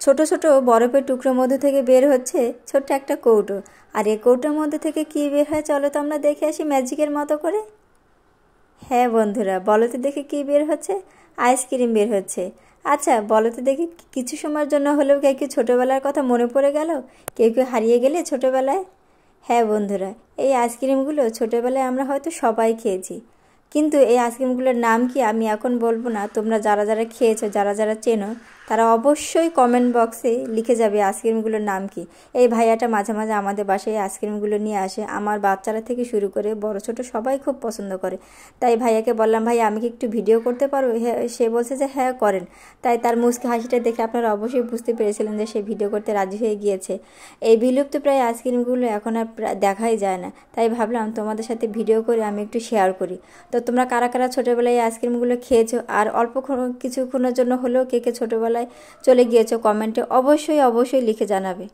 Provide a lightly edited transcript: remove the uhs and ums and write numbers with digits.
ছোট ছোট বরফের টুকরোর মধ্যে থেকে বের হচ্ছে ছোট্ট একটা কৌটো। আর এই কৌটোর মধ্যে থেকে কী বের হয় চলো তো আমরা দেখে আসি ম্যাজিকের মতো করে। হ্যাঁ বন্ধুরা, বলো তো দেখি কী বের হচ্ছে। আইসক্রিম বের হচ্ছে। আচ্ছা বলো তো দেখি, কিছু সময়ের জন্য হলেও কেউ কি ছোটোবেলার কথা মনে পড়ে গেল? কেউ কেউ হারিয়ে গেলে ছোটোবেলায়? হ্যাঁ বন্ধুরা, এই আইসক্রিমগুলো ছোটোবেলায় আমরা হয়তো সবাই খেয়েছি, কিন্তু এই আইসক্রিমগুলোর নাম কি আমি এখন বলবো না। তোমরা যারা যারা খেয়েছো, যারা যারা চেনো, তারা অবশ্যই কমেন্ট বক্সে লিখে যাবে আইসক্রিমগুলোর নাম কি। এই ভাইয়াটা মাঝে মাঝে আমাদের বাসায় এই আইসক্রিমগুলো নিয়ে আসে। আমার বাচ্চারা থেকে শুরু করে বড় ছোট সবাই খুব পছন্দ করে। তাই ভাইয়াকে বললাম, ভাই আমি কি একটু ভিডিও করতে পারবো? হ্যাঁ, সে বলছে যে হ্যাঁ করেন। তাই তার মুচকি হাসিটা দেখে আপনারা অবশ্যই বুঝতে পেরেছিলেন যে সে ভিডিও করতে রাজি হয়ে গিয়েছে। এই বিলুপ্ত প্রায় আইসক্রিমগুলো এখন আর দেখাই যায় না, তাই ভাবলাম তোমাদের সাথে ভিডিও করে আমি একটু শেয়ার করি। তো তোমরা কারা কারা ছোটোবেলায় এই আইসক্রিমগুলো খেয়েছো, আর অল্প কিছুক্ষণের জন্য হলেও কে কে ছোটোবেলায় চলে গিয়েছো, কমেন্টে অবশ্যই অবশ্যই লিখে জানাবে।